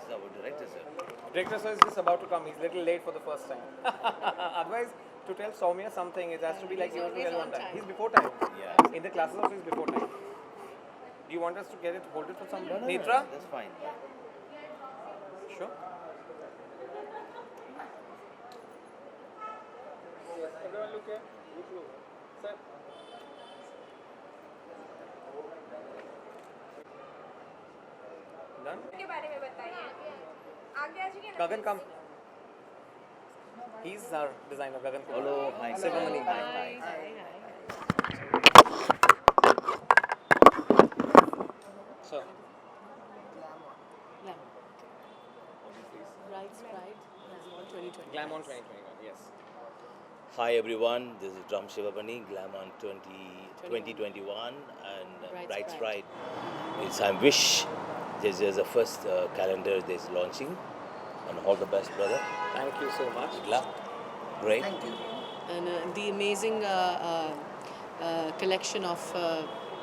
is our director, sir. Director sir is just about to come. He's a little late for the first time. Otherwise, to tell Soumya something, it has to be like you have to tell one time. He's before time. Yeah. In the classes also, he's before time. Do you want us to get it, hold it for some? No, Netra? that's fine. Sure. Everyone look here. Sir. Done? के बारे में बताइए आगे आ जाइए ना Gagan, come. He's our designer, Gagan. Hello, hi. Sivamani. Hi. Sir. Glam. Bride's Pride, Glam on 2020. Glam on 2021, yes. Hi everyone, this is Drum Shivabani, Glam on 2021 and Bride's Bride's Pride. It's I wish this is the first calendar that's launching, and all the best, brother. Thank you so much. Good luck. Great. And the amazing collection of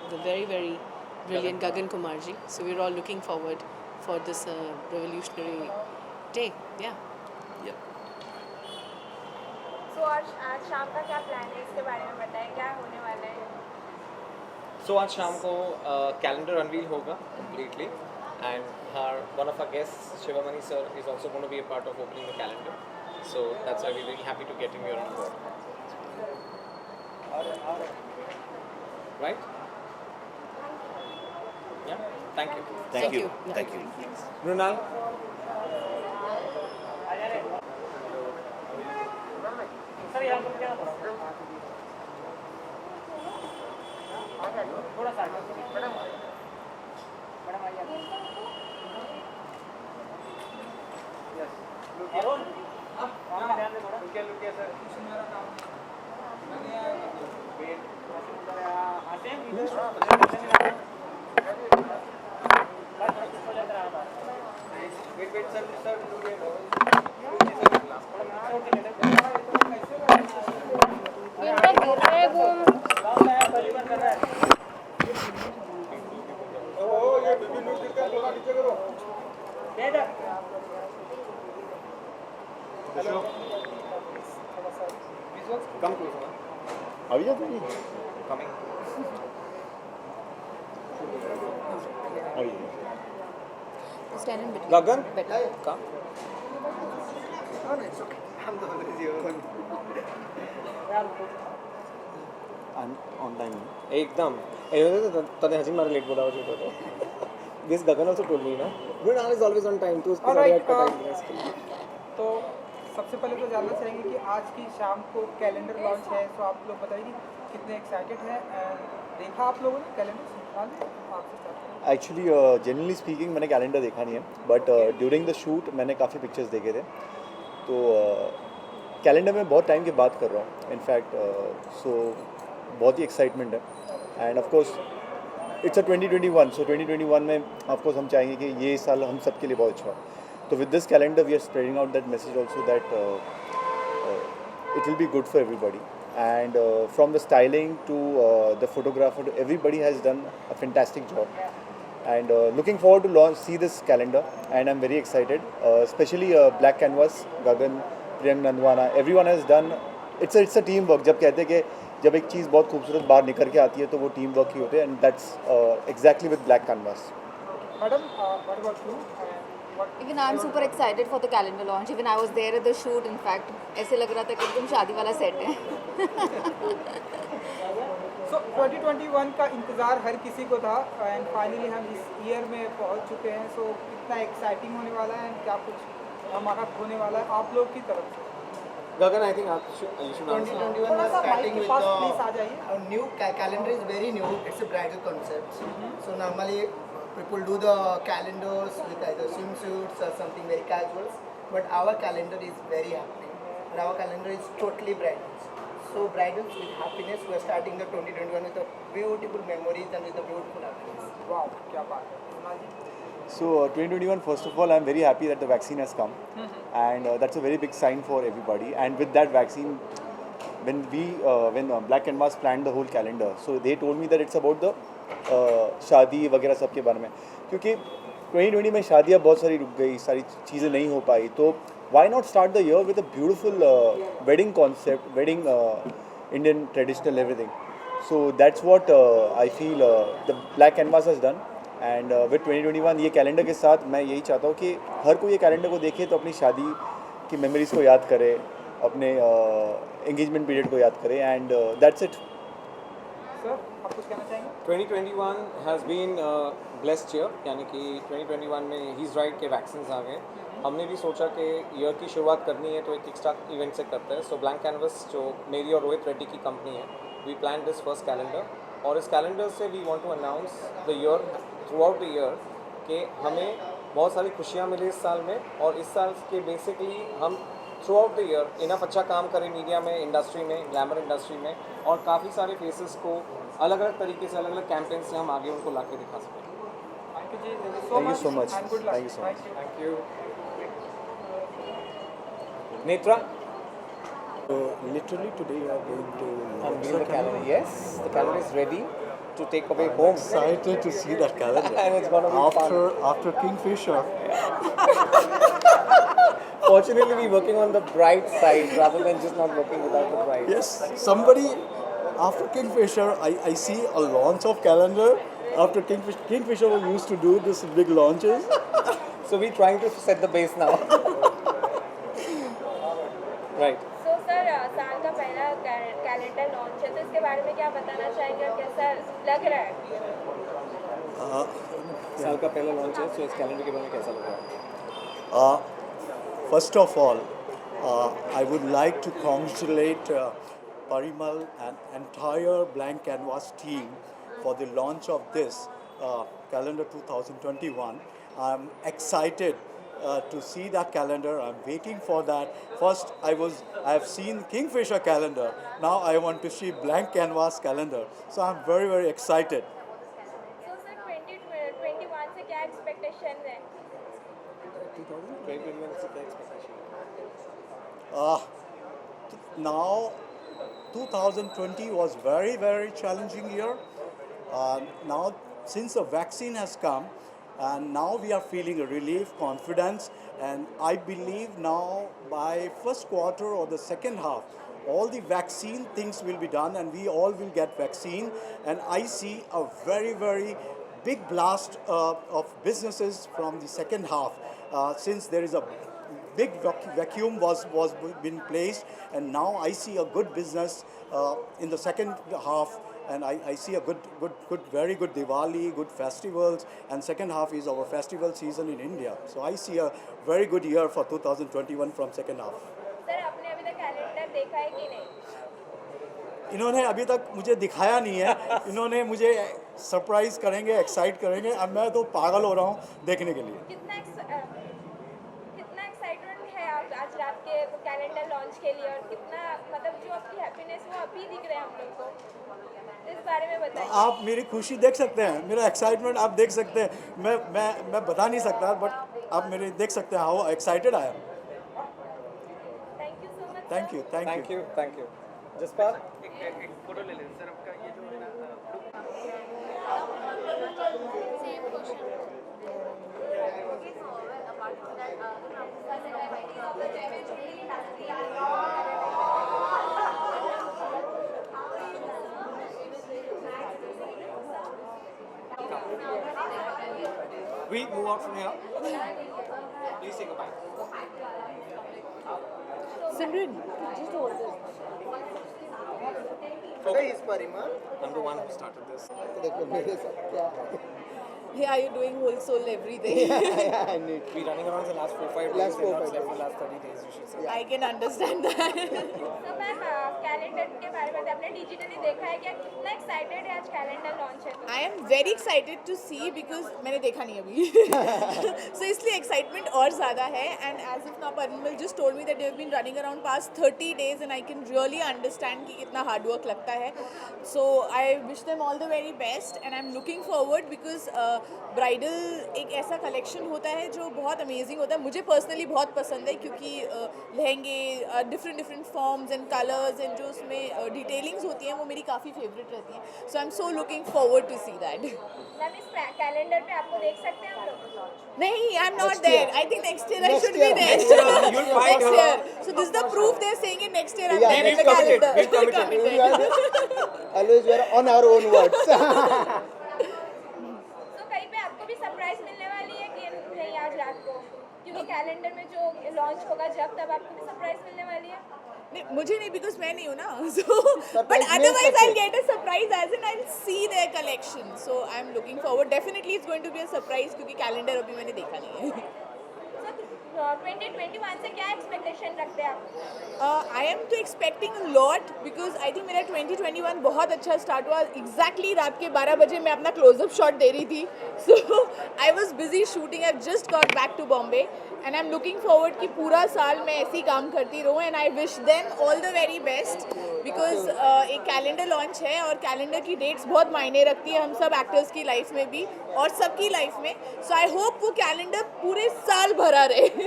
the very, very brilliant Gagan Kumarji. So we're all looking forward for this revolutionary day. Yeah. Yep. सो आज शाम का क्या plan है इसके बारे में बताएं क्या होने वाला है So आज शाम को calendar unveil होगा completely, and one of our guests, Shivamani sir, is also going to be a part of opening the calendar. So that's why we're very happy to get him here on board. Right? Yeah. Thank you. Thank you. Yeah. Thank you. Mrunal. Come closer. अभी जाते हैं Coming. अभी Stand in between. Gagan. Better. Come. On time एकदम तने हजी मारे late बोला हो तो this Gagan also told me ना Mrunal is always on time तो उसको साढ़े 8 का टाइम दिया इसके तो सबसे पहले तो जानना चाहेंगे कि आज की शाम को कैलेंडर लॉन्च है तो आप लोग बताइए कितने एक्साइटेड हैं देखा आप लोगों ने कैलेंडर आपसे start करें। एक्चुअली जनरली स्पीकिंग मैंने कैलेंडर देखा नहीं है बट ड्यूरिंग द शूट मैंने काफ़ी पिक्चर्स देखे थे तो कैलेंडर में बहुत टाइम के बाद कर रहा हूँ इनफैक्ट सो बहुत ही एक्साइटमेंट है end of course it's a 2021 सो 2021 में ऑफ कोर्स हम चाहेंगे कि ये साल हम सबके लिए बहुत अच्छा हो तो with this calendar we are spreading out that message also that it will be good for everybody and from the styling to the photographer to everybody has done a fantastic job and looking forward to see this calendar and I'm very excited especially Black Canvas, Gagan, Priyank Nandwana, everyone has done it's a team work जब कहते हैं कि जब एक चीज़ बहुत खूबसूरत बाहर निकल के आती है तो वो टीम वर्क ही होते हैं and that's exactly with Black Canvas. Madam what about you? Even I'm super excited for the calendar launch. Even I was there at the shoot. In fact, ऐसे लग रहा था कि एकदम शादी वाला सेट है. So 2021 का इंतज़ार हर किसी को था एंड फाइनली हम इस ईयर में पहुंच चुके हैं सो कितना एक्साइटिंग होने वाला है क्या कुछ हमारा होने वाला है आप लोग की तरफ से Gagan, I think you should answer. 2021 थोड़ा was सा starting माइक के with पास प्लीज आ जाइए our new calendar is very new. It's a bridal concept. So normally people do the calendars with either swimsuits or something very casual. But our calendar is very happening. And our calendar is totally bridals. So bridals with happiness. We are starting the 2021 with the beautiful memories and with the beautiful happiness. वाह क्या बात है कुणाल जी So 2021, first of all, I'm very happy that the vaccine has come, and that's a very big sign for everybody. And with that vaccine, when Black Canvas planned the whole calendar, so they told me that it's about the शादी वगैरह सब के बारे में क्योंकि 2020 में शादियाँ बहुत सारी रुक गई, सारी चीज़ें नहीं हो पाई, तो why not start the year with a beautiful wedding concept, wedding Indian traditional everything. So that's what I feel the black canvas has done. And with 2021 ये कैलेंडर के साथ मैं यही चाहता हूँ कि हर कोई ये कैलेंडर को देखे तो अपनी शादी की मेमोरीज को याद करे, अपने एंगेजमेंट पीरियड को याद करे, एंड दैट्स इट. सर आप कुछ कहना चाहेंगे? 2021 हैज़ बीन ब्लेस्ड ईयर, यानी कि 2021 में ही इज़ राइट के वैक्सीन आ गए. हमने भी सोचा कि ईयर की शुरुआत करनी है तो एक किकस्टार्ट इवेंट से करते हैं. सो ब्लैंक कैनवस जो मेरी और रोहित रेड्डी की कंपनी है, we plan this first calendar, और इस कैलेंडर से we want to announce the year throughout the year कि हमें बहुत सारी खुशियाँ मिली इस साल में, और इस साल के बेसिकली हम through out the year enough अच्छा काम करें मीडिया में, इंडस्ट्री में, ग्लैमर इंडस्ट्री में, और काफ़ी सारे फेसेस को अलग अलग तरीके से, अलग अलग कैंपेन से हम आगे उनको ला के दिखा सकें. Thank you so much. And good luck. Thank you so much. Thank you. Netra? So literally today you are going to Unveil the calendar. Yes, the calendar is ready to take away home. excited to see that calendar. And it's gonna be After Kingfisher. Fortunately, we're working on the bright side rather than just not working without the bride. Yes, somebody after Kingfisher, I see a launch of calendar. After Kingfisher was used to do this big launches. So we're trying to set the base now. Right. So sir साल का पहला calendar launch है, तो इसके बारे में क्या बताना चाहेंगे और कैसा लग रहा है? साल का पहला लॉन्च है, so इस कैलेंडर के बारे में कैसा लग रहा है? First of all, I would like to congratulate Parimal and entire Blank Canvas team for the launch of this calendar 2021. I'm excited to see that calendar. I'm waiting for that. First, I have seen Kingfisher calendar. Now I want to see Blank Canvas calendar. So I'm very, very excited. So sir 2021 से क्या expectation है? 2021 से क्या expectation है? Now 2020 was very, very challenging year. Now since the vaccine has come, and now we are feeling a relief, confidence, and I believe now by first quarter or the second half, all the vaccine things will be done and we all will get vaccine, and I see a very, very big blast of businesses from the second half, since there is a big vacuum was been placed, and now I see a good business in the second half, and I see a good, very good Diwali, good festivals, and second half is our festival season in India. So I see a very good year for 2021 from second half. Sir आपने अभी तक calendar देखा है कि नहीं? इन्होंने अभी तक मुझे दिखाया नहीं है, इन्होंने मुझे सरप्राइज करेंगे, एक्साइट करेंगे, अब मैं तो पागल हो रहा हूँ देखने के लिए. कितना एक्साइटमेंट है आप आज रात के कैलेंडर लॉन्च के लिए, और कितना मतलब जो आपकी हैप्पीनेस वो अभी दिख रहे हैं हम लोग को, इस बारे में बताइए. आप मेरी खुशी देख सकते हैं, मेरा एक्साइटमेंट आप देख सकते हैं, मैं बता नहीं सकता, बट आप मेरे देख सकते हैं how excited I am. Thank you so much. Thank you. Thank you. Jaspal? We move out from here. Please say goodbye. Simran, Okay. Is Parimal? I'm the one who started this. देखो मेरे साथ क्या है. hey, are you doing whole soul everything? I need. We're running around the last 4-5 days. Last 4-5 and not slept days. for the last 30 days, you should say. I can understand that. तो मैं calendar के बारे में आपने digitally देखा है क्या? कितना एक्साइटेड है आज कैलेंडर लॉन्च है तो? I am very excited to see because मैंने देखा नहीं अभी. So इसलिए excitement और ज़्यादा है, and as if now Parimal just told me that they have been running around past 30 days, and I can really understand कि कितना hard work लगता है. So I wish them all the very best, and I'm looking forward because bridal एक ऐसा collection होता है जो बहुत अमेजिंग होता है. मुझे पर्सनली बहुत पसंद है क्योंकि लहंगे different different forms and colours and जो उसमें डिटेलिंग्स होती हैं वो मेरी काफ़ी फेवरेट रहती हैं. So I am so looking forward to see that. Ma'am इस कैलेंडर पे आपको देख सकते हैं हम लोग? नहीं, I am not there. I think next year I should be year. There. You'll find Next her. year. So this is the proof they're saying in next year I'm Yeah, there in we've the committed. calendar. We've committed. Committed. Always we are on our own words. तो कहीं पे आपको भी surprise मिलने वाली है कि नहीं आज रात को? क्योंकि कैलेंडर में जो लॉन्च होगा जब तब आपको भी सरप्राइज मिलने वाली है. नहीं, मुझे नहीं बिकॉज मैं नहीं हूँ ना. So but otherwise I'll get a surprise as in I'll see their collection. So I'm looking forward. Definitely it's going to be a surprise क्योंकि कैलेंडर अभी मैंने देखा नहीं है. So 2021 से क्या एक्सपेक्टेशन रखते हैं आप? I am to expecting a lot because I think मेरा 2021 बहुत अच्छा स्टार्ट हुआ. Exactly रात के 12 बजे मैं अपना क्लोजअप शॉट दे रही थी. So I was busy shooting. I've just got back to Bombay and I'm looking forward कि पूरा साल मैं ऐसे ही काम करती रहूँ and I wish them all the very best because एक कैलेंडर लॉन्च है और कैलेंडर की डेट्स बहुत मायने रखती है हम सब एक्टर्स की लाइफ में भी और सबकी लाइफ में. So I hope वो कैलेंडर पूरे साल भरा रहे.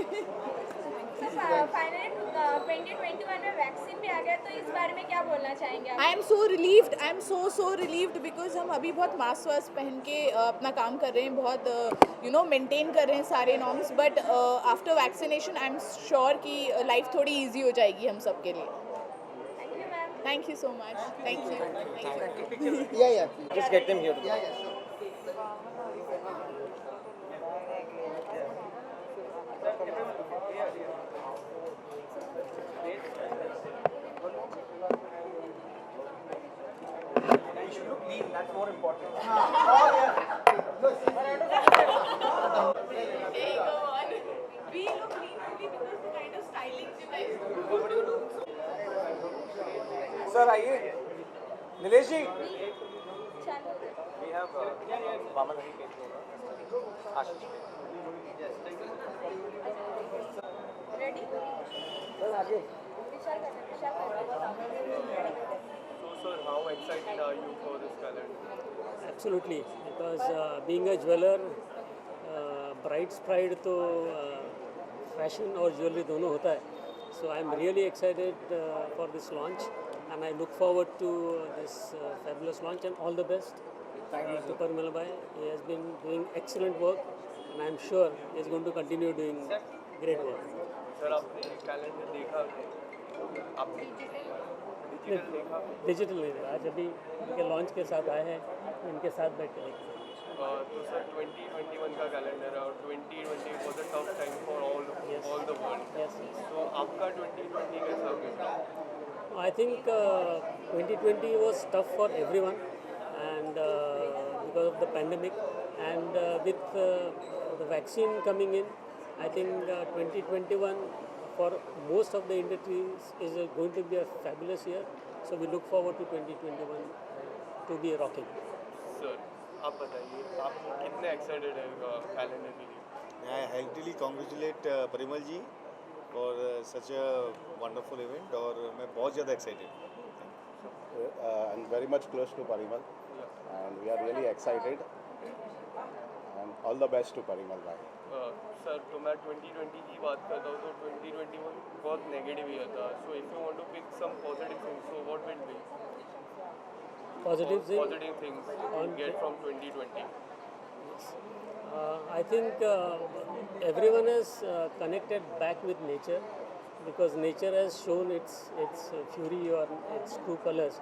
फाइनली 2021 में वैक्सीन भी आ गया तो इस बारे में क्या बोलना चाहेंगे आप? I am so relieved. I am so relieved because हम अभी बहुत मास्क वास्क पहन के अपना काम कर रहे हैं, बहुत मेंटेन कर रहे हैं सारे norms. But after vaccination I am sure कि लाइफ थोड़ी इजी हो जाएगी हम सब के लिए. Thank you ma'am. Thank you so much. Thank you. Yeah. Just get them here. Yeah, sure. You should look lean. That's more important. Hey, go on. We look lean only because the kind of styling you guys do. Sir, आइए. नीलेश जी. चलो. We have Vaman Hari came to Ashish. Ready? Sir, आगे. विशाल करना. So, sir, how excited are you for this calendar? Absolutely, because being a jeweler, bride's pride तो fashion और jewelry दोनों होता है. So I'm really excited for this launch, and I look forward to this fabulous launch and all the best. Thank you, to Parimal bhai. He has been doing excellent work, and I'm sure he is going to continue doing great work. Sir, आपने calendar देखा? आपने digital देखा? Digital नहीं देखा. आज अभी इनके launch के साथ आए हैं, इनके साथ बैठ के देखें. तो सर 2021 का कैलेंडर है और 2020 was a tough time for all the world. Yes. तो आपका 2020 कैसा गुजरा? I think 2020 was tough for everyone, and because of the pandemic, and with the vaccine coming in, I think 2021 for most of the industries is going to be a fabulous year. So we look forward to 2021 to be rocking. Sir, आप बताइए, आप कितने excited है calendar के लिए? I heartily congratulate Parimal ji for such a wonderful event और मैं बहुत ज़्यादा excited हूँ. And very much close to Parimal, and we are really excited. And all the best to Parimal bhai. Sir तो मैं 2020 की बात करता हूँ तो 2021 बहुत नेगेटिव ही था. So if you want to pick some positive things, so what will be Positive thing? positive things you get from 2020? I think everyone is connected back with nature because nature has shown its fury or its true colors.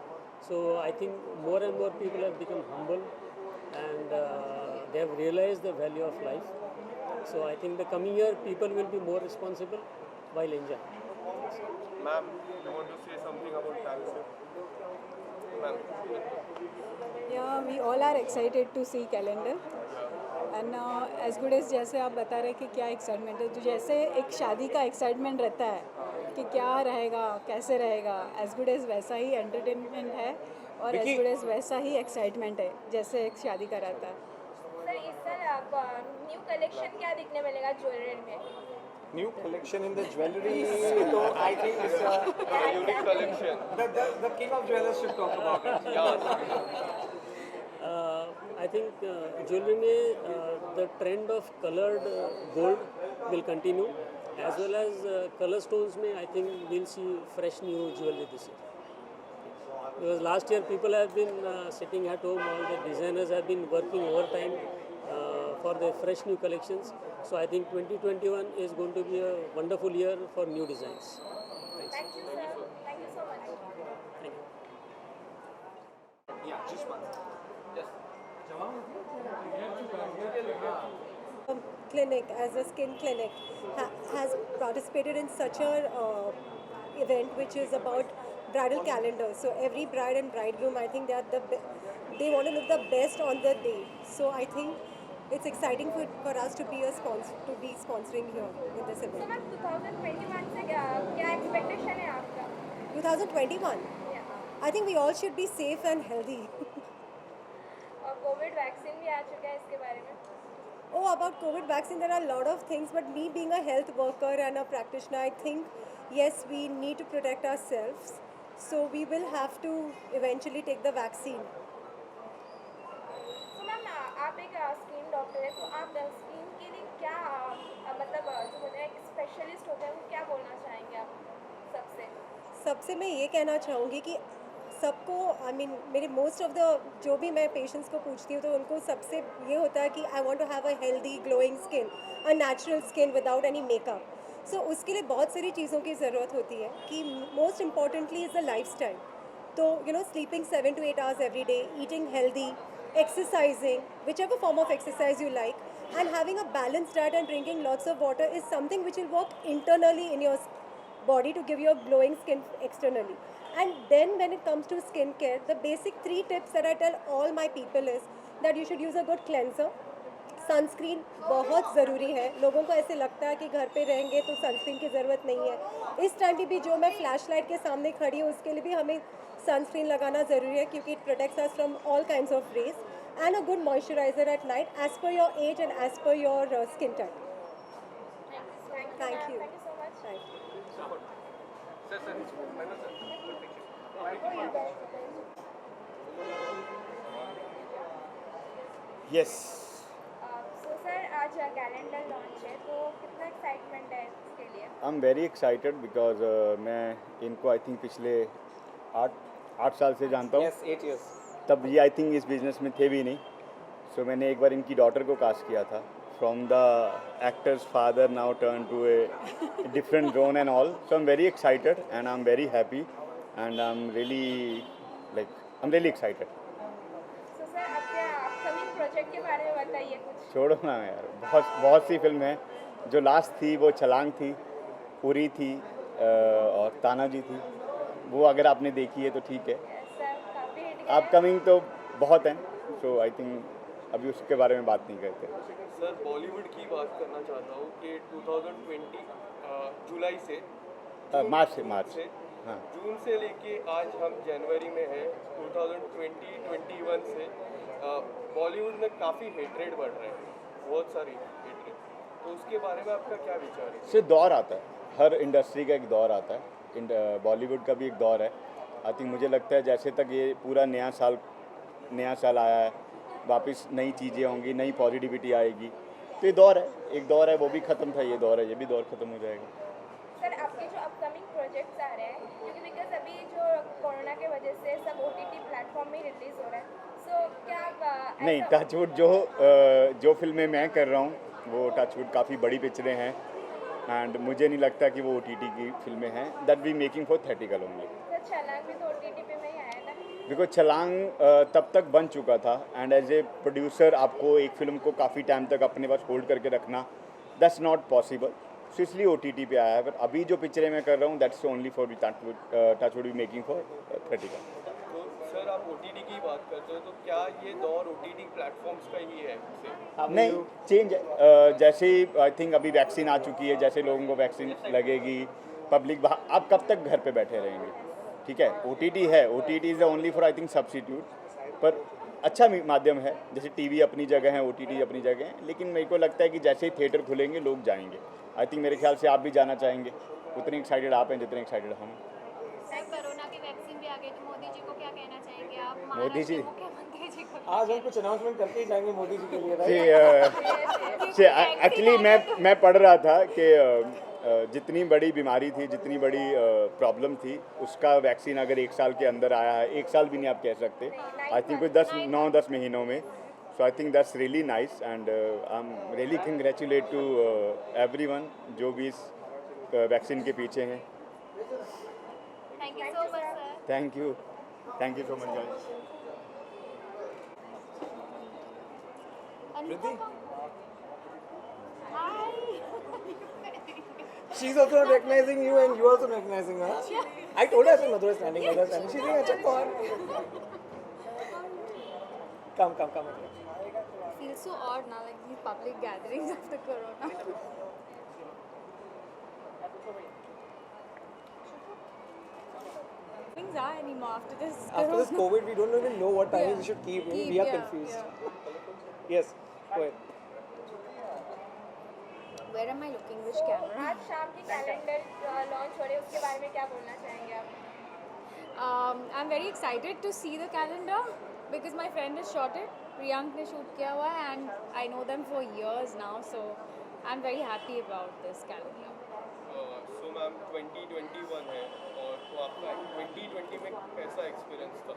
So I think more and more people have become humble and they have realized the value of life. So I think the coming year people will be more responsible while enjoying. Ma'am, you want to say something about calendar? Ma'am. Yeah, we all are excited to see calendar. And as good as जैसे आप बता रहे कि क्या excitement है, तो जैसे एक शादी का एक्साइटमेंट रहता है कि क्या रहेगा, कैसे रहेगा, as good as वैसा ही एंटरटेनमेंट है और as good as वैसा ही एक्साइटमेंट है जैसे एक शादी का रहता है. सर इस साल न्यू कलेक्शन क्या दिखने मिलेगा ज्वेलरी में? New collection in the jewelry. So I think it's A unique collection. the king of jewelers should talk about it. Yeah. I think jewelry में the trend of colored gold will continue, as well as color stones में I think we'll see fresh new jewelry this year. Because last year people have been sitting at home, all the designers have been working overtime for the fresh new collections. So I think 2021 is going to be a wonderful year for new designs. Thank you, sir. Thank you so much. Thank you. Yeah, just one. Yes. Clinic as a skin clinic has participated in such a event which is about bridal calendar. So every bride and bridegroom, I think they want to look the best on the day. So I think it's exciting for us to be sponsoring here in this event. So ma'am 2021 से क्या expectation है आपका? 2021. Yeah. I think we all should be safe and healthy. और Covid vaccine भी आ चुका है, इसके बारे में? Oh, about COVID vaccine, there are a lot of things, but me being a health worker and a practitioner, I think, yes, we need to protect ourselves. So we will have to eventually take the vaccine. तो ma'am आप एक skin doctor है, तो आप skin के लिए क्या मतलब जो होता है एक स्पेशलिस्ट होता है, वो क्या बोलना चाहेंगे आप सबसे मैं ये कहना चाहूँगी कि सबको मेरे मोस्ट ऑफ द जो भी मैं पेशेंट्स को पूछती हूँ तो उनको सबसे ये होता है कि I want to have a healthy glowing skin, a natural skin without any makeup. So उसके लिए बहुत सारी चीज़ों की ज़रूरत होती है कि most importantly is the lifestyle. तो sleeping 7 to 8 hours every day, eating healthy, exercising, whichever form of exercise you like, and having a balanced diet and drinking lots of water is something which will work internally in your body to give you a glowing skin externally. And then when it comes to skincare, the basic 3 tips that I tell all my people is that you should use a good cleanser. Sunscreen बहुत ज़रूरी है. लोगों को ऐसे लगता है कि घर पे रहेंगे तो सनस्क्रीन की ज़रूरत नहीं है. इस टाइम पे भी जो मैं फ्लैश लाइट के सामने खड़ी हूँ उसके लिए भी हमें सनस्क्रीन लगाना ज़रूरी है क्योंकि it protects us from all kinds of rays. And a good moisturiser at night as per your age and as per your skin type. Thank you. Yes. So sir, आज कैलेंडर लॉन्च है, तो कितना excitement है इसके लिए? I'm very excited because मैं इनको I think पिछले 8 साल से जानता हूँ. Yes, 8 years. तब ये आई थिंक इस बिज़नेस में थे भी नहीं. सो मैंने एक बार इनकी डॉटर को कास्ट किया था. From the actor's father now turned to a different zone and all. So I'm very excited and I'm very happy and I'm really excited. So sir, आपके अपकमिंग प्रोजेक्ट के बारे में बताइए कुछ. छोड़ो ना यार, बहुत सी फिल्म है. जो लास्ट थी वो छलांग थी, उरी थी और तानाजी थी. वो अगर आपने देखी है तो ठीक है. सर काफ़ी हिट गया. अपकमिंग तो बहुत हैं. सो आई थिंक अभी उसके बारे में बात नहीं करते. सर बॉलीवुड की बात करना चाहता हूँ कि 2020 जुलाई से मार्च से हाँ. जून से लेके आज हम जनवरी में हैं 2021 से बॉलीवुड में काफ़ी हेट्रेड बढ़ रहे हैं, बहुत सारी हेट्रेड. तो उसके बारे में आपका क्या विचार है? से दौर आता है, हर इंडस्ट्री का एक दौर आता है. बॉलीवुड का भी एक दौर है. आई थिंक मुझे लगता है जैसे तक ये पूरा नया साल आया है, वापस नई चीज़ें होंगी, नई पॉजिटिविटी आएगी. तो ये दौर है, एक दौर है, वो भी ख़त्म था. ये दौर है, ये भी दौर ख़त्म हो जाएगा. सर आपके जो अपकमिंग प्रोजेक्ट्स आ रहे हैं, क्योंकि बिकॉज अभी जो कोरोना के वजह से सब OTT प्लेटफॉर्म में रिलीज़ हो रहा है, सो क्या आप नहीं, टचवुड जो फिल्में मैं कर रहा हूँ वो टचवुड काफ़ी बड़ी पिक्चरें हैं एंड मुझे नहीं लगता कि वो OTT की फिल्में हैं. That B making for theatrical only. Sir छलांग भी तो OTT पे में ही आया था. बिकॉज छलांग तब तक बन चुका था एंड एज ए प्रोड्यूसर आपको एक फिल्म को काफ़ी टाइम तक अपने पास होल्ड करके रखना दैट्स नॉट पॉसिबल. सो इसलिए OTT पे आया है. पर अभी जो पिक्चरें मैं कर रहा हूँ that's only for touchwood be making for theatrical. तो सर आप OTT की बात करते हो तो क्या ये दौर OTT प्लेटफॉर्म्स का ही है? नहीं, चेंज है. जैसे आई थिंक अभी वैक्सीन आ चुकी है, जैसे लोगों को वैक्सीन लगेगी, पब्लिक आप कब तक घर पे बैठे रहेंगे? ठीक है, OTT है. OTT is only for I think substitute. पर अच्छा माध्यम है. जैसे TV अपनी जगह है, OTT अपनी जगह है. लेकिन मेरे को लगता है कि जैसे ही थिएटर खुलेंगे लोग जाएंगे. आई थिंक मेरे ख्याल से आप भी जाना चाहेंगे. उतने एक्साइटेड आप हैं जितने एक्साइटेड हम. सर कोरोना की वैक्सीन भी आ गई तो मोदी जी को क्या कहना चाहेंगे आप? मोदी जी मुख्यमंत्री जी आज हम कुछ अनाउंसमेंट करके ही जाएंगे मोदी जी के लिए, एक्चुअली मैं पढ़ रहा था कि जितनी बड़ी बीमारी थी, जितनी बड़ी प्रॉब्लम थी, उसका वैक्सीन अगर 1 साल के अंदर आया है, 1 साल भी नहीं आप कह सकते, आई थिंक कुछ 9-10 महीनों में. So I think that's really nice and I am really congratulate to everyone जो भी इस वैक्सीन के पीछे हैं. Thank you so much sir. Thank you so much guys. She's also not recognizing you and you also not recognizing her. I told her Madhura is standing with us and she's saying, "Acha kaun?" Come. Feels so odd now, like these public gatherings after Corona. Things are anymore after this. After this COVID, we don't even know what timing we should keep. We are yeah, confused. Yes, go ahead. Where am I looking? Which camera? आज शाम की calendar launch हो रही है, उसके बारे में क्या बोलना चाहेंगे आप? I'm very excited to see the calendar because my friend has shot it. Priyank ने shoot किया हुआ है and I know them for years now, so I'm very happy about this calendar. So ma'am 2021 है और तो आपका 2020 में कैसा एक्सपीरियंस था?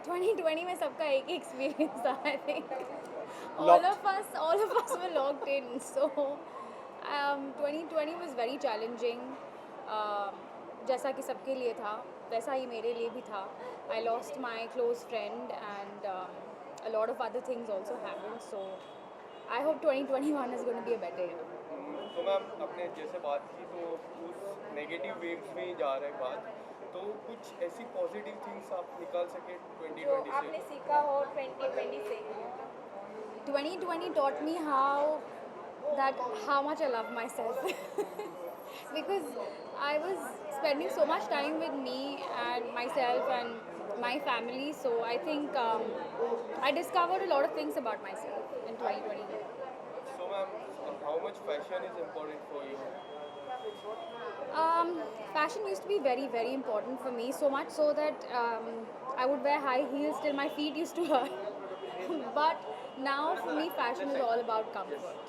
2020 में सबका एक ही experience था, I think. Locked. all of us were locked in, so 2020 was very challenging. जैसा कि सबके लिए था, वैसा ही मेरे लिए भी था. I lost my close friend and a lot of other things also happened, so I hope 2021 is going to be a better year. तो मैम आपने जैसे बात की तो उस नेगेटिव वेव्स में ही जा रहे हैं बात, तो कुछ ऐसी पॉजिटिव थिंग्स आप निकाल सके 2020 जो से? आपने सीखा हो 2020 से? 2020 taught me how much I love myself because I was spending so much time with me and myself and my family, so I think I discovered a lot of things about myself in 2020. So ma'am, how much fashion is important for you? Fashion used to be very, very important for me, so much so that I would wear high heels till my feet used to hurt. But now for me fashion is all about comfort.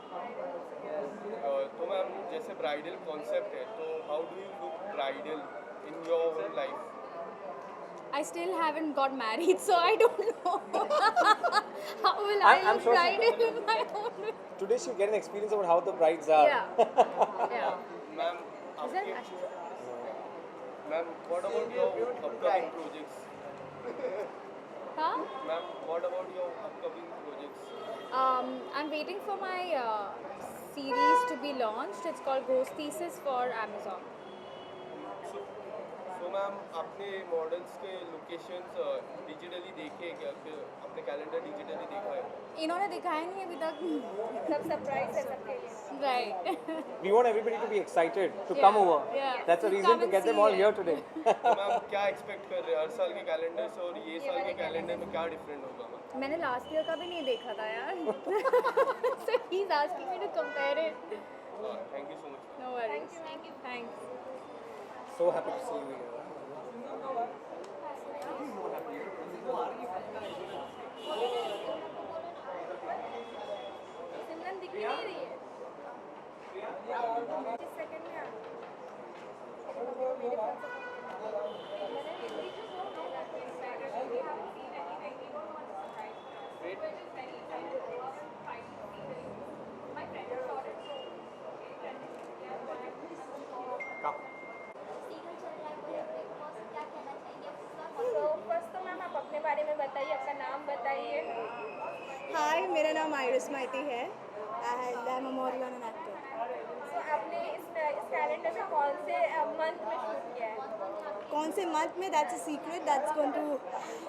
तो ma'am जैसे bridal concept है, तो how do you look bridal in your own life? I still haven't got married, so I don't know how will I I'm look sure bridal in my own way. Today she'll get an experience about how the brides are. Yeah. Ma'am Is that आपके ma'am what about your upcoming projects? Huh? Ma'am what about your upcoming projects? I'm waiting for my series to be launched. It's called Ghost Thesis for Amazon. तो ma'am आपने models के locations digitally देखे क्या? आपने calendar digitally देखा है? इन्होंने दिखाया नहीं अभी तक. सब सरप्राइज है सबके लिए. Right. We want everybody to be excited to Yeah, come over. yeah. That's a Please reason come to and get them see all it. here today. तो मैम क्या एक्सपेक्ट कर रहे हैं हर साल के कैलेंडर से और ये साल के कैलेंडर में क्या डिफरेंट होगा मैम? मैंने लास्ट ईयर का भी नहीं देखा था यार. So he's asking me to compare it. Thank you so much. No worries. Thanks. So happy to see you here. सिमरन दिख नहीं रही है. जिस सेकंड में आ मेरे पास तो फर्स्ट तो मैम आप अपने बारे में बताइए, आपका नाम बताइए. हाय, मेरा नाम आयरिस माइती है and I am a model and an actor. तो आपने इस कैलेंडर में कौन से मंथ में शूट किया है? कौन से मंथ में? That's a secret that's going to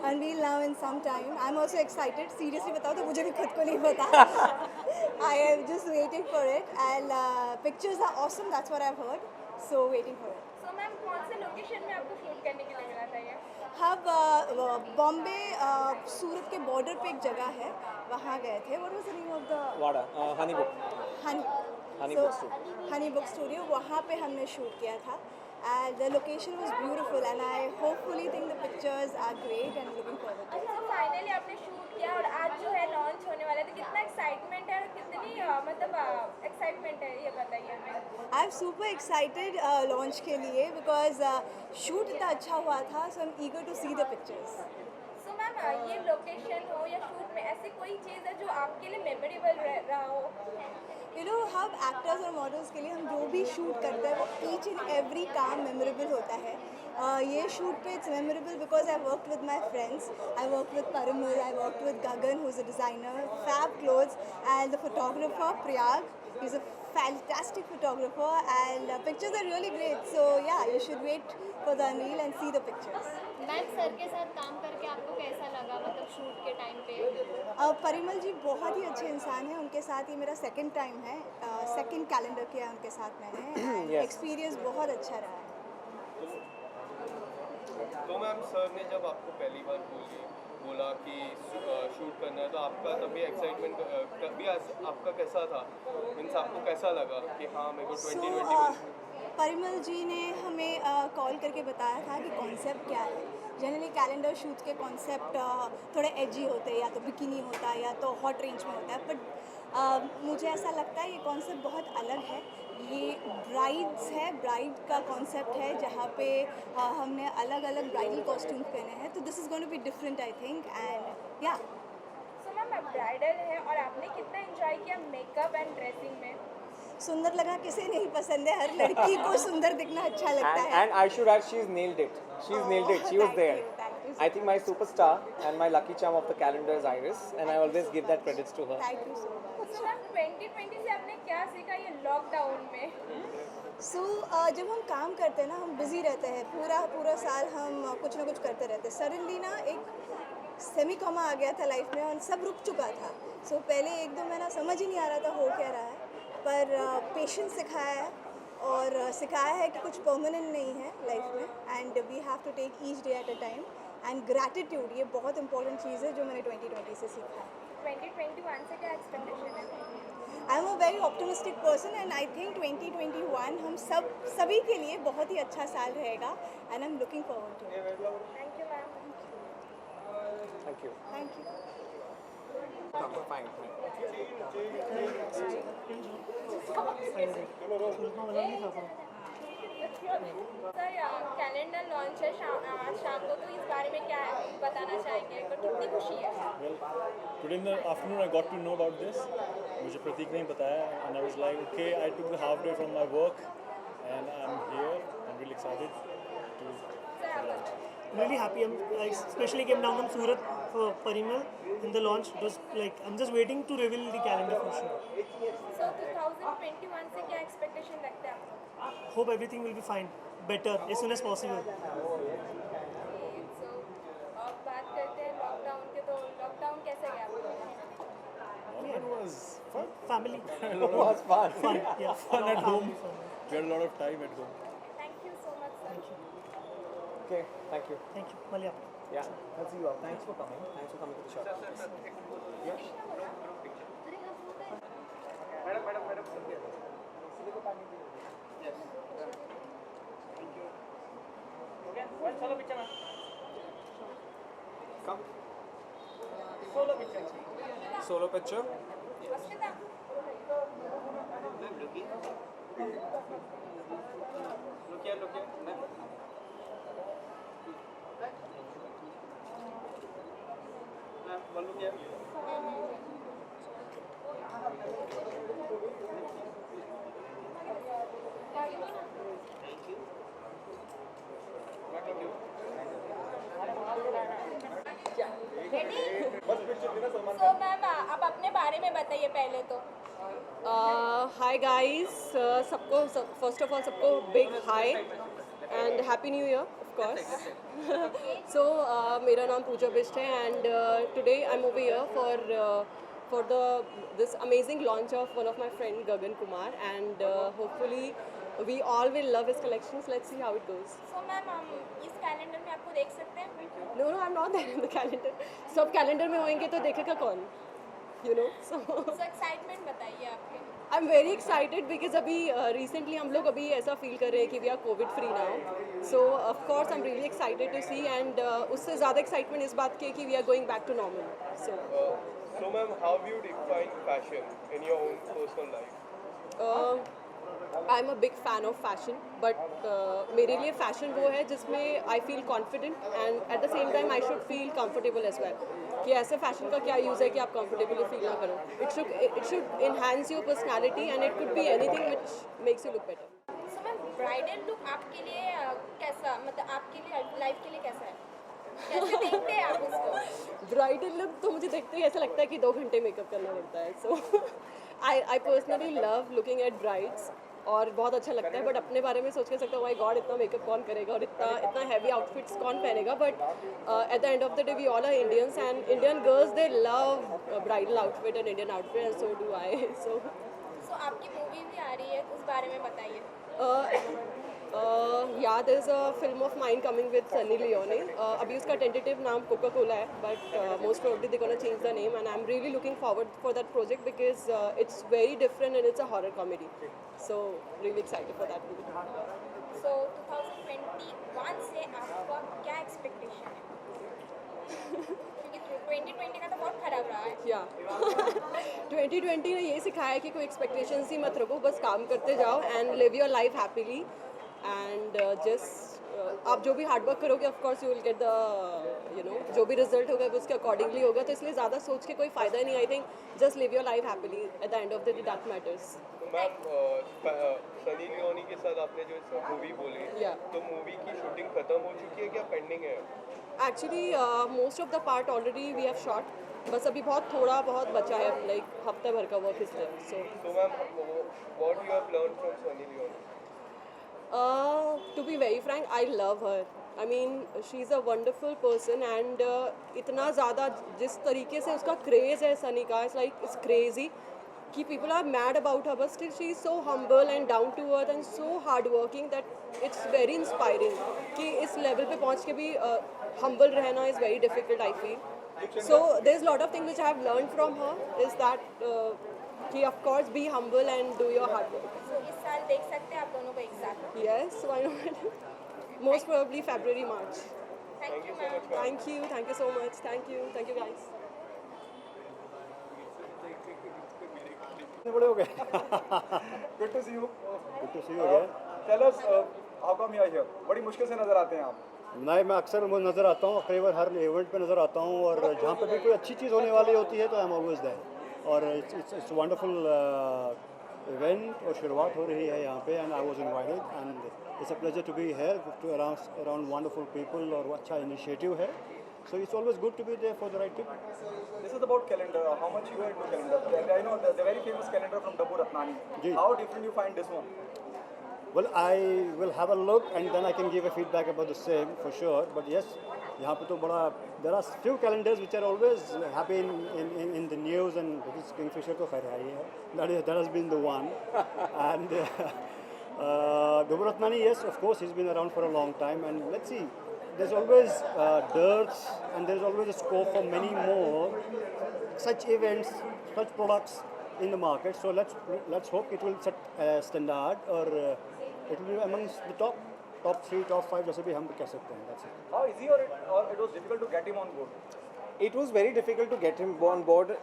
unveil now in some time. I am also excited. Seriously बताओ तो मुझे भी खुद को नहीं पता. I am just waiting for it and pictures are awesome. That's what I have heard. So waiting for it. So ma'am कौन से लोकेशन में आपको शूट करने के लिए मिला था ये? हम बॉम्बे सूरत के बॉर्डर पे एक जगह है, वहाँ गए थे. What was the name of the वाड़ा honey book. Honey Book Studio. Honey book studio. वहाँ पे हमने शूट किया था and the location was beautiful and I hopefully think the pictures are great and looking forward to it. अच्छा, तो finally आपने shoot किया और आज जो है लॉन्च होने वाला है, तो कितना एक्साइटमेंट है और कितनी मतलब एक्साइटमेंट है, ये बताइए हमें। I am super excited launch के लिए बिकॉज शूट इतना अच्छा हुआ था, so I am eager to see the pictures. So ma'am ये लोकेशन हो या शूट में ऐसी कोई चीज़ है जो आपके लिए मेमोरेबल रहा हो? यू नो, हम एक्टर्स और मॉडल्स के लिए हम जो भी शूट करते हैं वो ईच एंड एवरी काम मेमोरेबल होता है। ये शूट पे it's memorable because I work with my friends, I work with Parimal, I work with Gagan who is a designer, fab clothes, and the photographer Priyag, he's a fantastic photographer, and pictures are really great, so yeah, you should wait for the unveil and see the pictures. Ma'am sir के साथ काम करके आपको कैसा लगा, मतलब shoot के time पे? परिमल जी बहुत ही अच्छे इंसान हैं, उनके साथ ये मेरा सेकंड टाइम है, सेकंड कैलेंडर किया उनके साथ मैंने, एक्सपीरियंस बहुत अच्छा रहा है। तो मैम सर ने जब आपको पहली बार बोला कि शूट करना है, तो आपका तभी एक्साइटमेंट तभी आपका कैसा था, मीन्स आपको कैसा लगा कि हाँ मेरे को 2021 परिमल जी ने हमें कॉल करके बताया था कि कॉन्सेप्ट क्या है। जनरली कैलेंडर शूट्स के कॉन्सेप्ट थोड़े एजी होते हैं, या तो बिकिनी होता है या तो हॉट रेंज में होता है, बट मुझे ऐसा लगता है ये कॉन्सेप्ट बहुत अलग है। ये ब्राइड्स है, ब्राइड का कॉन्सेप्ट है जहाँ पे हमने अलग अलग ब्राइडल कॉस्ट्यूम पहने हैं, तो this is going to be different I think, and yeah. So ma'am bridal है और आपने कितना एंजॉय किया मेकअप एंड ड्रेसिंग में? सुंदर लगा किसे नहीं पसंद है, हर लड़की को सुंदर दिखना अच्छा लगता है। And I should add, she's nailed it. She's nailed it. She was there. I think my superstar and my lucky charm of the calendar is Iris, and I always give that credits to her. Thank you so much. So ma'am 2020 से आपने क्या सीखा ये lockdown में? सो जब हम काम करते हैं ना, हम बिज़ी रहते हैं, पूरा साल हम कुछ ना कुछ करते रहते हैं। सडनली ना एक सेमी कॉमा आ गया था लाइफ में और सब रुक चुका था। सो पहले 1-2 महीना समझ ही नहीं आ रहा था हो क्या रहा है, पर पेशेंस सिखाया है और सिखाया है कि कुछ परमानेंट नहीं है लाइफ में, and we have to take each day at a time, and gratitude ये बहुत इंपॉर्टेंट चीज़ है जो मैंने 2020 से सीखा है। 2021 से क्या एक्सपेक्टेशन है? I am a very optimistic person, and I think 2021 हम सभी के लिए बहुत ही अच्छा साल रहेगा, and I am looking forward to it. Thank you ma'am. Thank you. Thank you. Fine. Sir calendar launch है शाम को, तो इस बारे में क्या बताना चाहेंगे, और कितनी खुशी है? Today in the afternoon I got to know about this. मुझे प्रतीक ने बताया, and I was like, okay, I took the half day from my work, and I'm here. I'm really excited to. Really happy. I especially came down from Surat for Parimal in the launch. It was like I'm just waiting to reveal the calendar for sure. So 2021 से क्या expectation रखते हैं आप? Hope everything will be fine, better as soon as possible. So अब बात करते हैं lockdown के, तो लॉकडाउन कैसे गया आपको? It was fun. Family. It was fun. Fun. Yeah. Fun at home. We had a lot of time at home. Thank you so much, sir. Thank you. Okay. Thank you. Thank you. Malia. Yeah. Let's see you all. Thanks for coming. Thanks for coming to the shop. Yeah. Come. Solo picture. Look here, look here. One look here. So ma'am आप अपने बारे में बताइए पहले तो। Hi guys, सबको first of all सबको big hi and happy new year of course. So मेरा नाम पूजा बिस्ट है and today I am over here for this amazing launch of one of my friend Gagan Kumar, and hopefully we all will love his collections. Let's see how it goes. So ma'am हम इस calendar में आपको देख सकते हैं? No, I'm not there in the calendar. सब calendar में होंगे तो देखेगा कौन? You know. So excitement बताइए आपके। I'm very excited because अभी recently हम लोग अभी ऐसा feel कर रहे हैं कि we are COVID free now. So of course I'm really excited to see and उससे ज़्यादा excitement इस बात की है कि we are going back to normal. So ma'am, how do you define fashion in your own personal life? I'm a big fan of fashion, but मेरे लिए fashion वो है जिसमें I feel confident and at the same time I should feel comfortable as well. कि ऐसे fashion का क्या use है कि आप comfortable feel ना करो. It should enhance your personality and it could be anything which makes you look better. So ma'am bridal look आपके लिए कैसा, मतलब आपके लिए लाइफ के लिए कैसा है, कैसे देखते हैं आप उसको? ब्राइडल लुक तो मुझे देखते ही ऐसा लगता है कि 2 घंटे मेकअप करना पड़ता है. So I personally love looking at brides और बहुत अच्छा लगता है. बट अपने बारे में सोच के सकता हूँ माय गॉड इतना मेकअप कौन करेगा और इतना हैवी आउटफिट्स कौन पहनेगा. But at the end of the day we all are Indians and Indian girls they love bridal outfit and Indian outfit and so do I. So आपकी movie भी आ रही है, उस बारे में बताइए. Yeah, there's a film of mine coming with Sunny Leone. अभी उसका tentative नाम Coca-Cola है, but most probably they're gonna change the name, and I'm really looking forward for that project because it's very different and it's a horror comedy. So really excited for that movie. So 2021 से आपका क्या expectation है? क्योंकि 2020 का तो बहुत खराब रहा है. Yeah. 2020 ने ये सिखाया है कि कोई expectations ही मत रखो, बस काम करते जाओ and live your life happily. And आप जो भी हार्ड वर्क करोगे of course you will get the जो भी रिजल्ट होगा उसके अकॉर्डिंगली होगा. तो इसलिए ज़्यादा सोच के कोई फ़ायदा नहीं. I think just live your life happily eight the end of the day that matters. Ma'am Sunny Leone के साथ आपने जो मूवी बोली तो मूवी की शूटिंग खत्म हो चुकी है क्या पेंडिंग है? Actually most of the part already we have shot. बस अभी बहुत बचा है, लाइक हफ्ते भर का work is there. So ma'am what you have learn from Sunny Leone? To be very frank, I love her. I mean, she's a wonderful person and इतना ज़्यादा जिस तरीके से उसका क्रेज़ है सनी का, it's crazy कि people are mad about her, but still she is so humble and down to earth and so hard working that it's very inspiring कि इस level पे पहुँच के भी humble रहना is very difficult I feel. So there's a lot of things which I have learned from her is that कि of course be humble and do your hard work. So इस साल देख सकते हैं आप दोनों को एक साथ? Yes, why not? Most probably February, March. Thank you so much. Thank you so much. Thank you guys. कितने बड़े हो गए? Good to see you. Good to see you again. Tell us how come you are here? बड़ी मुश्किल से नजर आते हैं आप. नहीं, मैं अक्सर नज़र आता हूँ, करीबन हर इवेंट पे नज़र आता हूँ और जहाँ पे भी कोई अच्छी चीज़ होने वाली होती है तो आई एम ऑलवेज देयर. और इट्स वंडरफुल इवेंट और शुरुआत हो रही है यहाँ पे and I was invited and it's a pleasure to be here to around wonderful people और अच्छा इनिशिएटिव है. So it's always good to be there for the right people. This is about calendar. How much you are into calendar? I know the very famous calendar from Dabur Ratnani. Ji. How different you find this one? Well, I will have a look and then I can give a feedback about the same for sure. But yes, यहाँ पे तो बड़ा there are few calendars which are always happy in the news and because Kingfisher तो खैर है ही है. That has been the one. And Dabur Ratnani, yes, of course, he's been around for a long time and let's see. There's always dearths and there's always a scope for many more such events, such products in the market. So let's hope it will set a standard or it will be amongst the top 3, top 5 जैसे भी हम कह सकते हैं. That's it. How easy or it was difficult to get him on board? It was very difficult to get him on board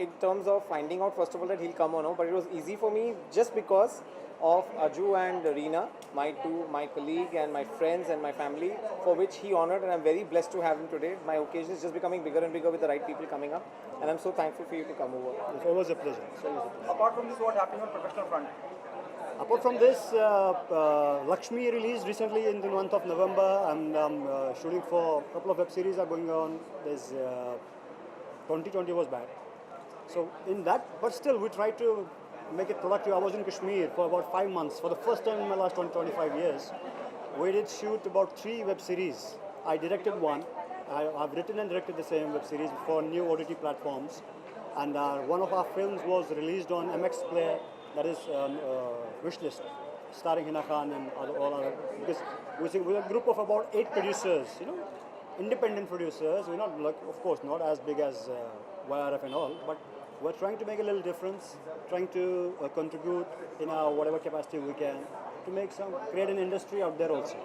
in terms of finding out first of all that he'll come or no, but it was easy for me just because of Aju and Reena, my colleague and my friends and my family, for which he honored, and I'm very blessed to have him today. My occasion is just becoming bigger and bigger with the right people coming up, and I'm so thankful for you to come over. It's always a pleasure. It's always a pleasure. Apart from this, what happened on professional front? Apart from this, Lakshmi released recently in the month of November, and shooting for a couple of web series are going on. There's 2020 was bad, so in that, but still we try to make it productive. I was in Kashmir for about 5 months. For the first time in my last 25 years, we did shoot about 3 web series. I directed one. I've written and directed the same web series for new OTT platforms. And one of our films was released on MX Player, that is Wishlist, starring Hina Khan and all other. Because we're a group of about 8 producers, independent producers. We're not, of course, not as big as YRF and all, but We're trying to make a little difference, trying to contribute in our whatever capacity we can to create an industry out there also.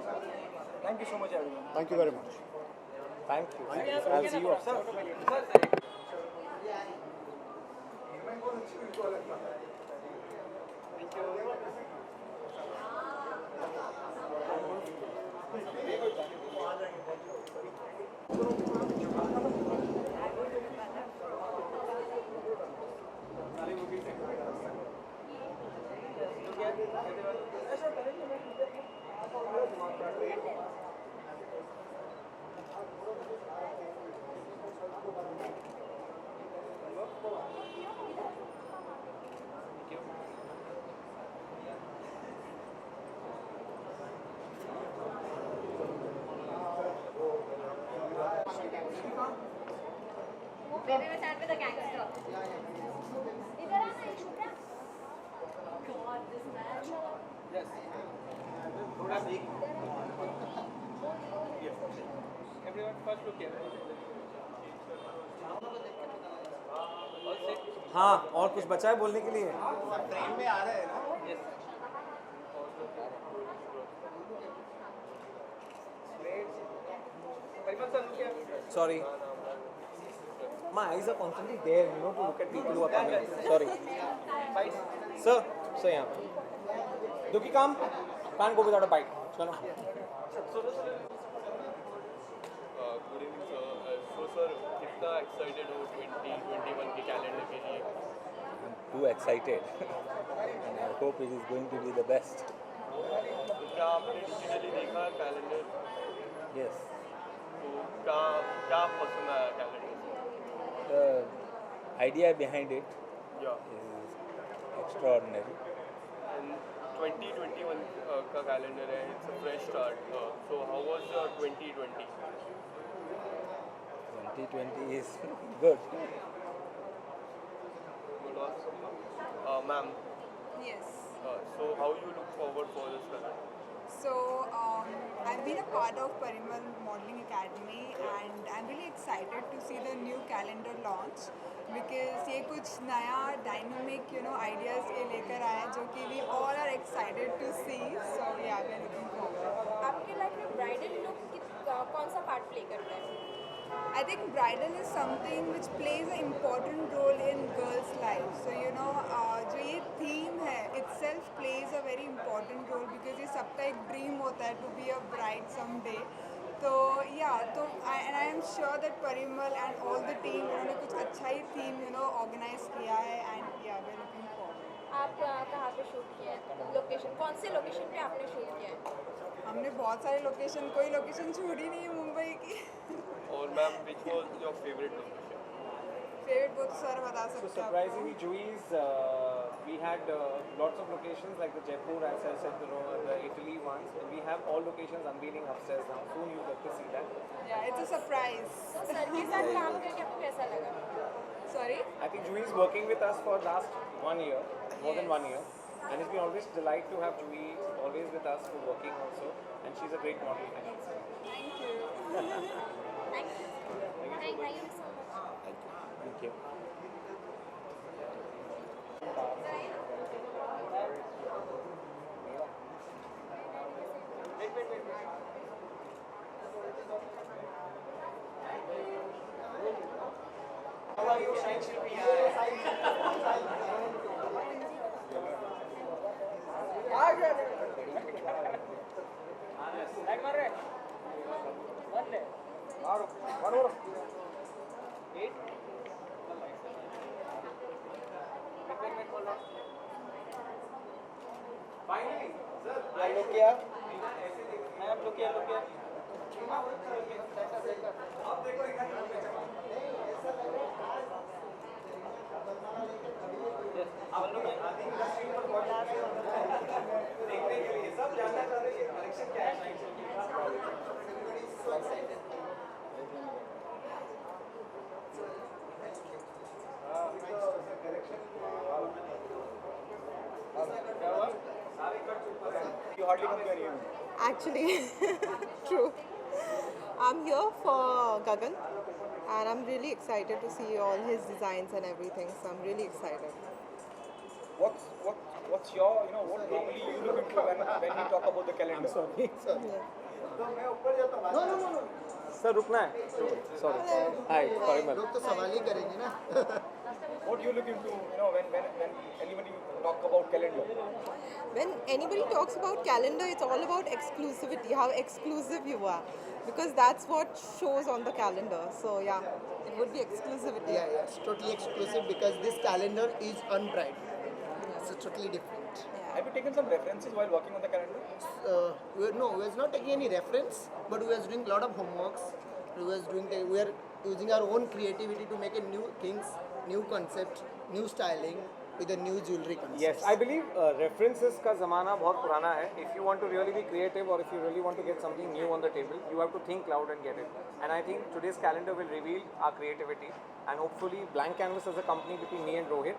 Thank you so much, everyone. Thank you very much. Thank you. Thank you. I'll see you after. Baby will stand with a gangster. इधर आना एक छोटा. God, this man. Yes. थोड़ा big. Everyone, first look here. हाँ, और कुछ बचा है बोलने के लिए? फ्रेम में आ रहे हैं ना? Yes. Parimal sir, look here. Sorry. My eyes are constantly there, to look at people who are coming. Sorry. Sir, यहाँ पे. Duki come. Can't go without a bite. चलो. Good evening sir. So sir कितना excited हो 2021 के calendar के लिए? Too excited. And I hope it is going to be the best. तो क्या आपने डिजिटली देखा कैलेंडर? Yes. तो क्या पसंद आया calendar? The idea behind it Yeah. is extraordinary. And 2021 का कैलेंडर है. It's a fresh start. So how was 2020? 2020 is good. Good also. Ma'am. Yes. So how you look forward for this calendar? So I've been a part of Parimal Modeling Academy and I'm really excited to see the new calendar launch because ये कुछ नया dynamic ideas ये लेकर आया जो कि we all are excited to see. So yeah, we're looking forward. आपके life में ब्राइडल लुक कौन सा पार्ट प्ले करता है? I think bridal is something which plays an important role in girls' lives. So जो ये theme है itself plays a very important role because ये सबका एक dream होता है to be a bride someday. तो and I am sure that Parimal and all the team उन्होंने कुछ अच्छा ही theme organize किया है and yeah, we're looking forward. आप कहाँ पे शूट किया है? लोकेशन कौन से लोकेशन पे आपने शूट किया है? हमने बहुत सारे लोकेशन, कोई लोकेशन छोड़ी नहीं है मुंबई की. और ma'am which was your favorite location? Favorite वो तो सर बता So सकते हैं. surprisingly, Jui's, we had lots of locations like the Jaipur, as I said, the Italy ones, and we have all locations unveiling upstairs now. Soon you get to see that. Yeah, it's a surprise. तो sir के साथ काम करके आपको कैसा लगा? Sorry? I think Jui is working with us for last 1 year, more than 1 year, and it's been always delight to have Jui always with us for working also, and she's a great model. I should say. Thank you. Thank you. Thank you so much. Thank you. How are you, Shine Shilpi? One more. 8. Finally, sir. Look here. Ma'am, look here, look here. आप देखो इधर देखने के लिए सब जानना चाहते हैं कलेक्शन क्या है. You hardly come here. Actually, true. I'm here for Gagan and I'm really excited to see all his designs and everything. So I'm really excited. What's your, what normally you look into when you talk about the calendar? Sorry. No. Sir रुकना है. Sorry. Hi, Parimal. लोग तो सवाल ही करेंगे ना. What do you look into, when anybody talk about calendar? When anybody talks about calendar, it's all about exclusivity, how exclusive you are, because that's what shows on the calendar. So yeah, it would be exclusivity. Yeah, it's totally exclusive because this calendar is unbranded. It's totally different. Have you taken some references while working on the calendar? No, we was not taking any reference, but we was doing a lot of homeworks. We are using our own creativity to make a new things, new concept, new styling with a new jewelry concept. Yes, I believe references का ज़माना बहुत पुराना है. If you want to really be creative or if you really want to get something new on the table, you have to think loud and get it. And I think today's calendar will reveal our creativity, and hopefully Blank Canvas as a company between me and Rohit,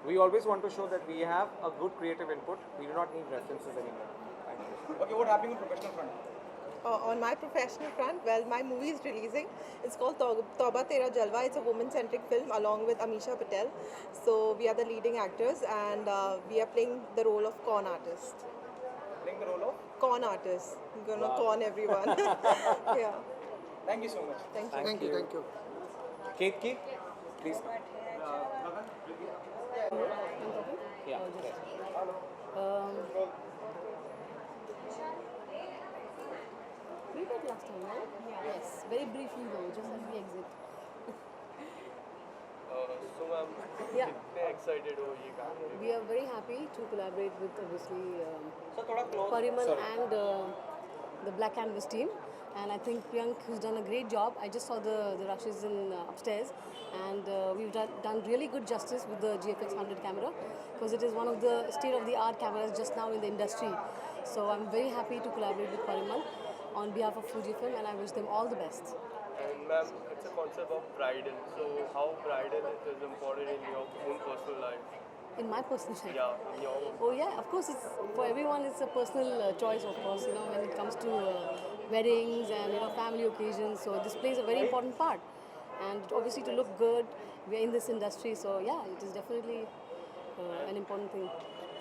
we always want to show that we have a good creative input. We do not need references anymore. Thank you. Okay, what happening on professional front? On my professional front, well, my movie is releasing. It's called Tauba Tera Jalwa. It's a woman-centric film along with Amisha Patel. So we are the leading actors, and we are playing the role of con artist. Playing the role of? Con artist. We're gonna con everyone. Yeah. Thank you so much. Thank you. Thank you. Ketki, please. Yeah. We did last time, right? Yes. Very briefly though, just as we exit. So ma'am, Yeah. कितने excited हो ये काम के लिए? We are very happy to collaborate with obviously So थोड़ा close. Parimal Sorry. and the Black Canvas team. And I think Priyank has done a great job. I just saw the rushes in upstairs, and we've done really good justice with the GFX 100 camera, because it is one of the state-of-the-art cameras just now in the industry. So I'm very happy to collaborate with Parimal on behalf of Fujifilm, and I wish them all the best. And ma'am, it's a concept of bridal. So how bridal is important in your own personal life? In my personal life. Yeah, in your own. Oh yeah, of course. It's for everyone. It's a personal choice, of course. When it comes to weddings and family occasions. So this plays a very important part. And obviously, to look good, we are in this industry. So yeah, it is definitely an important thing.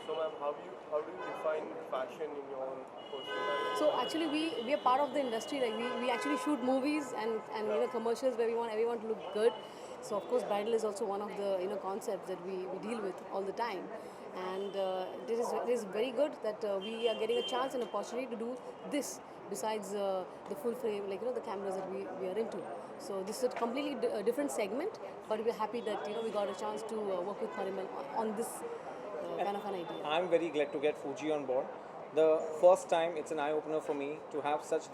So ma'am, how do you define fashion in your own personal life? So actually, we are part of the industry. Like we actually shoot movies and commercials where we want everyone to look good. So of course, bridal is also one of the concepts that we deal with all the time, and it is very good that we are getting a chance and opportunity to do this besides the full frame, the cameras that we are into. So this is a completely different segment, but we're happy that we got a chance to work with Parimal on this kind of an idea. I'm very glad to get Fuji on board. The first time, it's an eye-opener for me to have such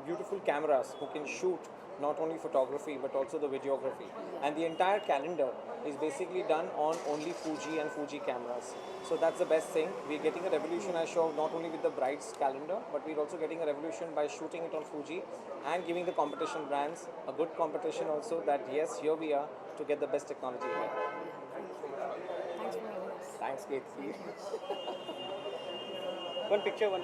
beautiful cameras who can shoot not only photography but also the videography. And the entire calendar is basically done on only Fuji and Fuji cameras. So that's the best thing. We're getting a revolution, I show, not only with the bride's calendar, but we're also getting a revolution by shooting it on Fuji and giving the competition brands a good competition also, that yes, here we are to get the best technology here. Thanks for having us. Thanks, Kethi. One picture, please.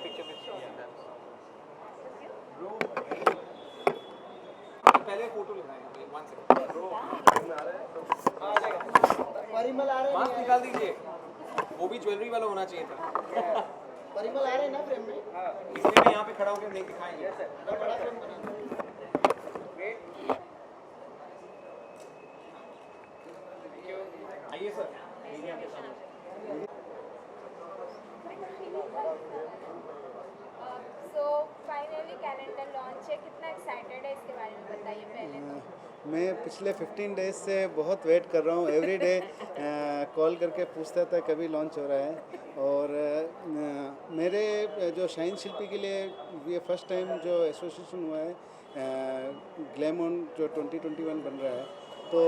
पहले photo लगाएंगे, 1 second. Parimal आ रहे हैं। Mask निकाल दीजिए, वो भी jewellery वाला होना चाहिए था। परिमल आ रहे हैं ना फ्रेम में? हाँ, इसलिए मैं यहाँ पे खड़ा होकर नहीं दिखाएंगे। बड़ा फ्रेम बना। आइए सर, लीजिए आपके सामने। सो फाइनली कैलेंडर लॉन्च है, कितना एक्साइटेड है इसके बारे में बताइए पहले तो। मैं पिछले 15 डेज से बहुत वेट कर रहा हूँ। एवरी डे कॉल करके पूछता था कभी लॉन्च हो रहा है। और मेरे जो शाइन शिल्पी के लिए ये फर्स्ट टाइम जो एसोसिएशन हुआ है ग्लैमॉन जो 2021 बन रहा है, तो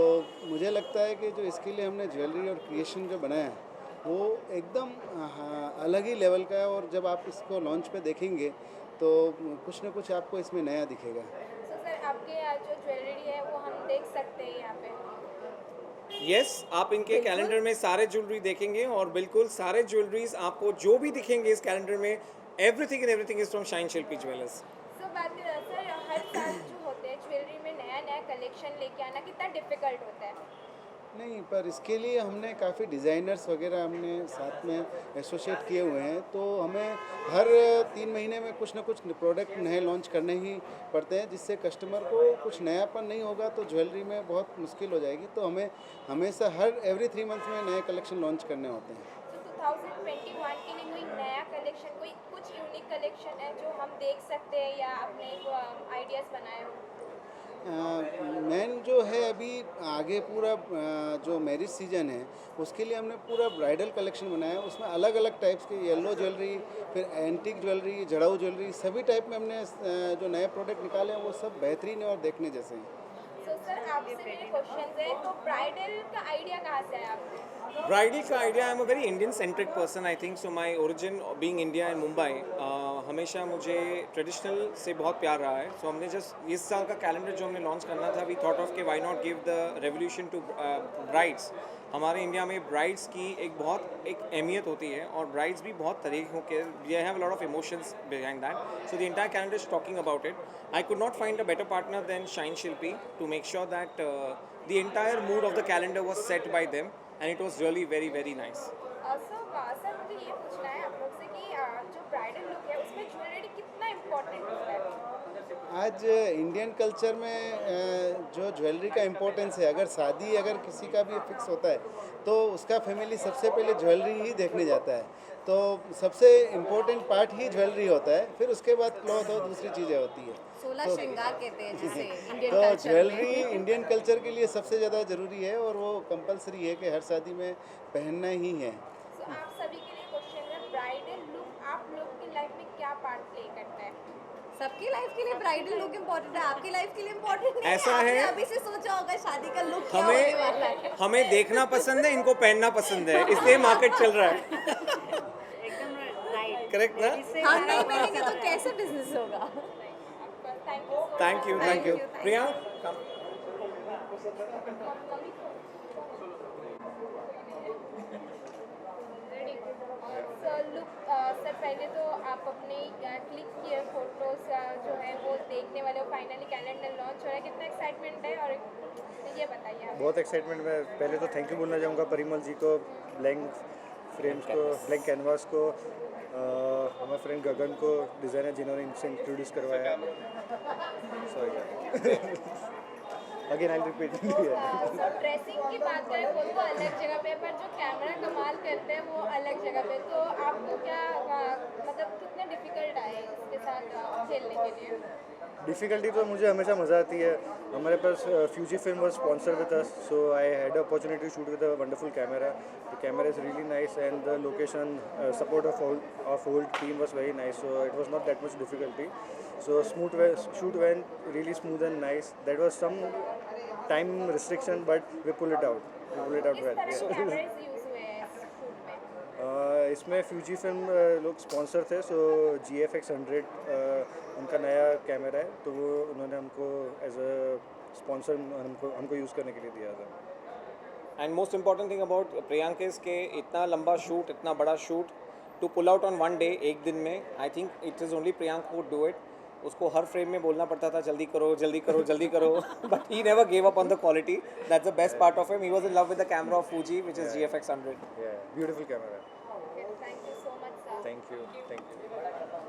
मुझे लगता है कि जो इसके लिए हमने ज्वेलरी और क्रिएशन जो बनाया है वो एकदम अलग ही लेवल का है। और जब आप इसको लॉन्च पे देखेंगे तो कुछ ना कुछ आपको इसमें नया दिखेगा। सो सर, आपके यहाँ जो ज्वेलरी है वो हम देख सकते हैं यहाँ पे? यस, आप इनके कैलेंडर में सारे ज्वेलरी देखेंगे और बिल्कुल सारे ज्वेलरीज आपको जो भी दिखेंगे इस कैलेंडर में, everything is from shine Shilpi jewellers. So बात सर, हर साल जो होते हैं ज्वेलरी में नया नया कलेक्शन लेके आना कितना डिफिकल्ट होता है? नहीं, पर इसके लिए हमने काफ़ी डिज़ाइनर्स वगैरह हमने साथ में एसोसिएट किए हुए हैं, तो हमें हर 3 महीने में कुछ ना कुछ प्रोडक्ट नए लॉन्च करने ही पड़ते हैं, जिससे कस्टमर को कुछ नयापन नहीं होगा तो ज्वेलरी में बहुत मुश्किल हो जाएगी। तो हमें हमेशा एवरी 3 मंथ्स में नए कलेक्शन लॉन्च करने होते हैं। तो 2021 के लिए कोई नया कलेक्शन, कोई कुछ यूनिक कलेक्शन है जो हम देख सकते हैं या अपने आइडियाज़ बनाए हो? मेन जो है अभी आगे पूरा जो मैरिज सीजन है उसके लिए हमने पूरा ब्राइडल कलेक्शन बनाया है। उसमें अलग अलग टाइप्स की येलो ज्वेलरी, फिर एंटीक ज्वेलरी, जड़ाऊ ज्वेलरी, सभी टाइप में हमने जो नए प्रोडक्ट निकाले हैं वो सब बेहतरीन है और देखने जैसे हैं। तो सर आपसे मेरे क्वेश्चन है, तो ब्राइडल का आइडिया कहाँ से आया आपको? ब्राइडल का idea, I am a very Indian centric person I think, so my origin being India and Mumbai, हमेशा मुझे ट्रेडिशनल से बहुत प्यार रहा है। सो हमने जस्ट इस साल का कैलेंडर जो हमने लॉन्च करना था, वी थॉट ऑफ के why not give the revolution to brides. हमारे इंडिया में ब्राइड्स की एक अहमियत होती है और ब्राइड्स भी बहुत तरीकों के, they have a lot of emotions behind that, so the entire calendar is talking about it. I could not find a better partner than shine Shilpi to make sure that the entire mood of the calendar was set by them and it was really very very nice. Sir मुझे ये पूछना है आप लोग से कि जो bridal look है उसमें ज्वेलरी कितना इम्पोर्टेंट होता है? आज इंडियन कल्चर में जो ज्वेलरी का इम्पोर्टेंस है, अगर किसी का भी फिक्स होता है तो उसका फैमिली सबसे पहले ज्वेलरी ही देखने जाता है। तो सबसे इम्पोर्टेंट पार्ट ही ज्वेलरी होता है, फिर उसके बाद क्लॉथ और दूसरी चीज़ें होती है। 16 श्रृंगार कहते हैं जिसे इंडियन तो कल्चर ज्वेलरी इंडियन कल्चर के लिए सबसे ज़्यादा ज़रूरी है और वो कंपलसरी है कि हर शादी में पहनना ही है। तो आप सभी के लिए क्वेश्चन है, ब्राइडल लुक आप लोग की लाइफ में क्या पार्ट प्ले करता है? सबकी लाइफ के लिए ब्राइडल लुक इम्पोर्टेंट है, आपकी लाइफ के लिए इम्पोर्टेंट नहीं ऐसा आपने है, अभी से सोचा होगा शादी का लुक क्या होने वाला है। हमें देखना पसंद है, इनको पहनना पसंद है, इसलिए मार्केट चल रहा है। करेक्ट ना? हम नहीं पहनेंगे तो कैसे बिजनेस होगा? Thank you Priyank, come. Sir पहले तो आप अपने क्लिक किए फोटोज जो है वो देखने वाले हो, फाइनली कैलेंडर लॉन्च हो रहा है, कितना एक्साइटमेंट है और ये बताइए आप। बहुत एक्साइटमेंट में पहले तो थैंक यू बोलना चाहूँगा परिमल जी को, ब्लैंक फ्रेम्स को, ब्लैंक कैनवास को, हमारे फ्रेंड गगन को, डिज़ाइनर जिन्होंने इनसे इंट्रोड्यूस करवाया। Sorry again I repeat. Dressing की बात करें वो तो अलग जगह पे, पर जो कैमरा कमाल करते हैं वो अलग जगह पे, तो आपको क्या मतलब कितने डिफिकल्ट आए इसके साथ खेलने के लिए? डिफ़िकल्टी तो मुझे हमेशा मज़ा आती है। हमारे पास Fuji film was sponsor with us, so I had opportunity to shoot with a wonderful camera. The camera is really nice and the location support of whole team was very nice, so it was not that much difficulty. So shoot went really smooth and nice. That was some time restriction, but we pulled it out. well. इसमें Fuji film लोग sponsor थे, सो GFX 100 उनका नया camera है, तो वो उन्होंने हमको एज अ स्पॉन्सर हमको यूज़ करने के लिए दिया था. And most important thing about Priyank is के इतना लंबा शूट, इतना बड़ा shoot to pull out on one day, एक दिन में, I think it is only Priyank would do it. उसको हर फ्रेम में बोलना पड़ता था जल्दी करो जल्दी करो जल्दी करो, but he never gave up on the quality. That's the best part of him. He was in love with the camera off Fuji, which is GFX 100. Beautiful camera. Thank you so much, sir. Thank you.